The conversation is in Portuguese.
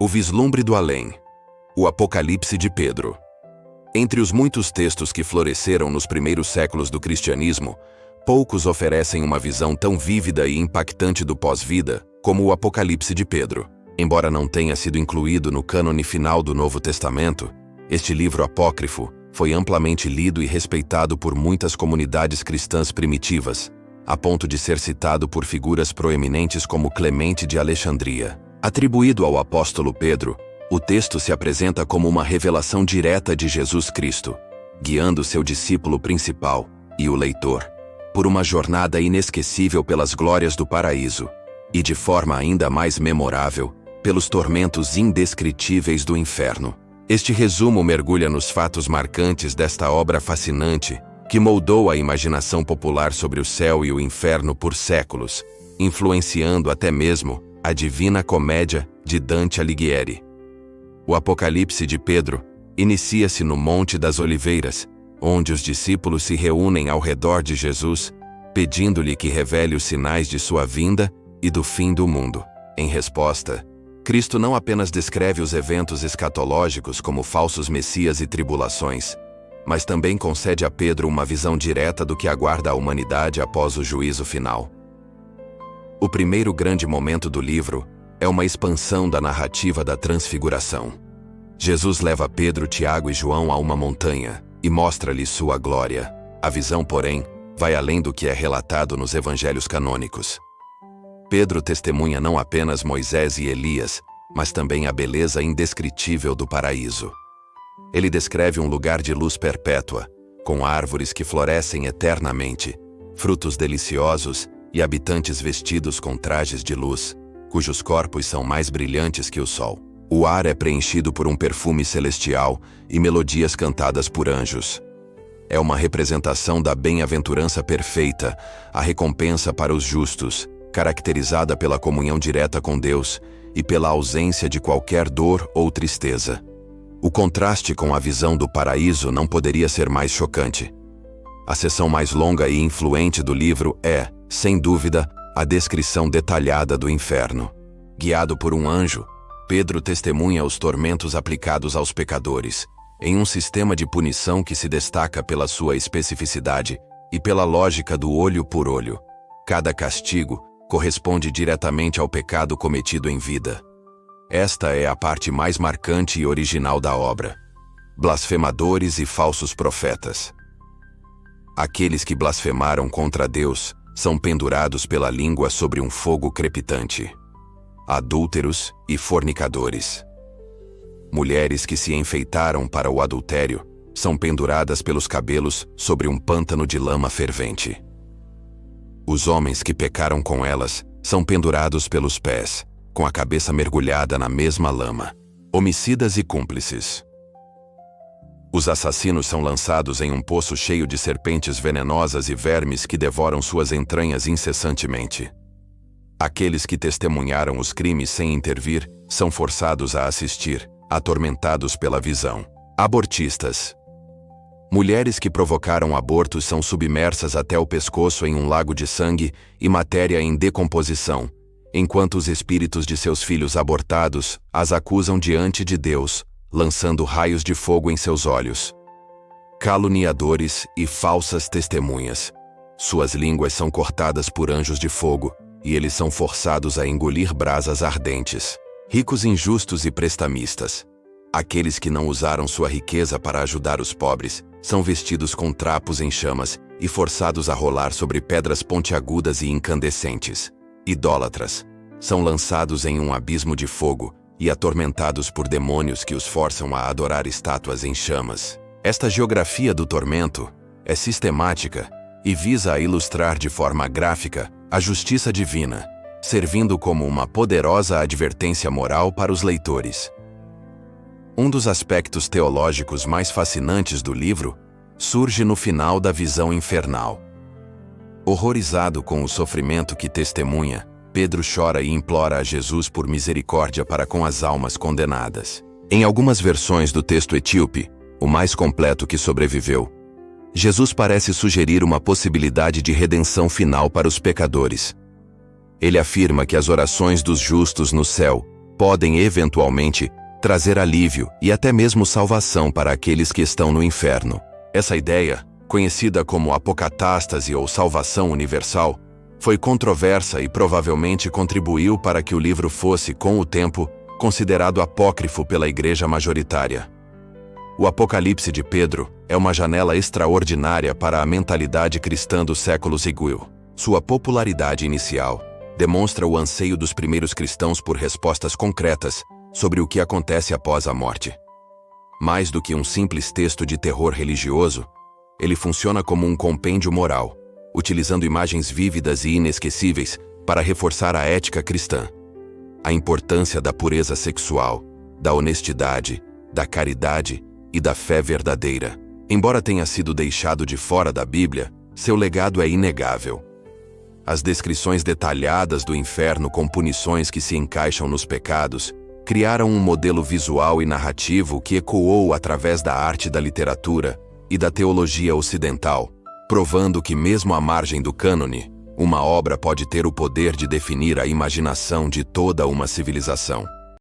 O vislumbre do além. O Apocalipse de Pedro. Entre os muitos textos que floresceram nos primeiros séculos do cristianismo, poucos oferecem uma visão tão vívida e impactante do pós-vida como o Apocalipse de Pedro. Embora não tenha sido incluído no cânone final do Novo Testamento, este livro apócrifo foi amplamente lido e respeitado por muitas comunidades cristãs primitivas, a ponto de ser citado por figuras proeminentes como Clemente de Alexandria. Atribuído ao apóstolo Pedro, o texto se apresenta como uma revelação direta de Jesus Cristo, guiando seu discípulo principal e o leitor por uma jornada inesquecível pelas glórias do paraíso e, de forma ainda mais memorável, pelos tormentos indescritíveis do inferno. Este resumo mergulha nos fatos marcantes desta obra fascinante que moldou a imaginação popular sobre o céu e o inferno por séculos, influenciando até mesmo a Divina Comédia de Dante Alighieri. O Apocalipse de Pedro inicia-se no Monte das Oliveiras, onde os discípulos se reúnem ao redor de Jesus, pedindo-lhe que revele os sinais de sua vinda e do fim do mundo. Em resposta, Cristo não apenas descreve os eventos escatológicos como falsos messias e tribulações, mas também concede a Pedro uma visão direta do que aguarda a humanidade após o juízo final. O primeiro grande momento do livro é uma expansão da narrativa da transfiguração. Jesus leva Pedro, Tiago e João a uma montanha e mostra-lhes sua glória. A visão, porém, vai além do que é relatado nos evangelhos canônicos. Pedro testemunha não apenas Moisés e Elias, mas também a beleza indescritível do paraíso. Ele descreve um lugar de luz perpétua, com árvores que florescem eternamente, frutos deliciosos e habitantes vestidos com trajes de luz, cujos corpos são mais brilhantes que o sol. O ar é preenchido por um perfume celestial e melodias cantadas por anjos. É uma representação da bem-aventurança perfeita, a recompensa para os justos, caracterizada pela comunhão direta com Deus e pela ausência de qualquer dor ou tristeza. O contraste com a visão do paraíso não poderia ser mais chocante. A seção mais longa e influente do livro é, sem dúvida, a descrição detalhada do inferno. Guiado por um anjo, Pedro testemunha os tormentos aplicados aos pecadores, em um sistema de punição que se destaca pela sua especificidade e pela lógica do olho por olho. Cada castigo corresponde diretamente ao pecado cometido em vida. Esta é a parte mais marcante e original da obra. Blasfemadores e falsos profetas. Aqueles que blasfemaram contra Deus são pendurados pela língua sobre um fogo crepitante. Adúlteros e fornicadores. Mulheres que se enfeitaram para o adultério são penduradas pelos cabelos sobre um pântano de lama fervente. Os homens que pecaram com elas são pendurados pelos pés, com a cabeça mergulhada na mesma lama. Homicidas e cúmplices. Os assassinos são lançados em um poço cheio de serpentes venenosas e vermes que devoram suas entranhas incessantemente. Aqueles que testemunharam os crimes sem intervir são forçados a assistir, atormentados pela visão. Abortistas. Mulheres que provocaram abortos são submersas até o pescoço em um lago de sangue e matéria em decomposição, enquanto os espíritos de seus filhos abortados as acusam diante de Deus, lançando raios de fogo em seus olhos. Caluniadores e falsas testemunhas. Suas línguas são cortadas por anjos de fogo, e eles são forçados a engolir brasas ardentes. Ricos injustos e prestamistas. Aqueles que não usaram sua riqueza para ajudar os pobres são vestidos com trapos em chamas e forçados a rolar sobre pedras pontiagudas e incandescentes. Idólatras. São lançados em um abismo de fogo e atormentados por demônios que os forçam a adorar estátuas em chamas. Esta geografia do tormento é sistemática e visa a ilustrar de forma gráfica a justiça divina, servindo como uma poderosa advertência moral para os leitores. Um dos aspectos teológicos mais fascinantes do livro surge no final da visão infernal. Horrorizado com o sofrimento que testemunha, Pedro chora e implora a Jesus por misericórdia para com as almas condenadas. Em algumas versões do texto etíope, o mais completo que sobreviveu, Jesus parece sugerir uma possibilidade de redenção final para os pecadores. Ele afirma que as orações dos justos no céu podem eventualmente trazer alívio e até mesmo salvação para aqueles que estão no inferno. Essa ideia, conhecida como apocatástase ou salvação universal, foi controversa e provavelmente contribuiu para que o livro fosse, com o tempo, considerado apócrifo pela igreja majoritária. O Apocalipse de Pedro é uma janela extraordinária para a mentalidade cristã do século seguinte. Sua popularidade inicial demonstra o anseio dos primeiros cristãos por respostas concretas sobre o que acontece após a morte. Mais do que um simples texto de terror religioso, ele funciona como um compêndio moral, utilizando imagens vívidas e inesquecíveis para reforçar a ética cristã. A importância da pureza sexual, da honestidade, da caridade e da fé verdadeira. Embora tenha sido deixado de fora da Bíblia, seu legado é inegável. As descrições detalhadas do inferno com punições que se encaixam nos pecados criaram um modelo visual e narrativo que ecoou através da arte da literatura e da teologia ocidental, provando que mesmo à margem do cânone, uma obra pode ter o poder de definir a imaginação de toda uma civilização.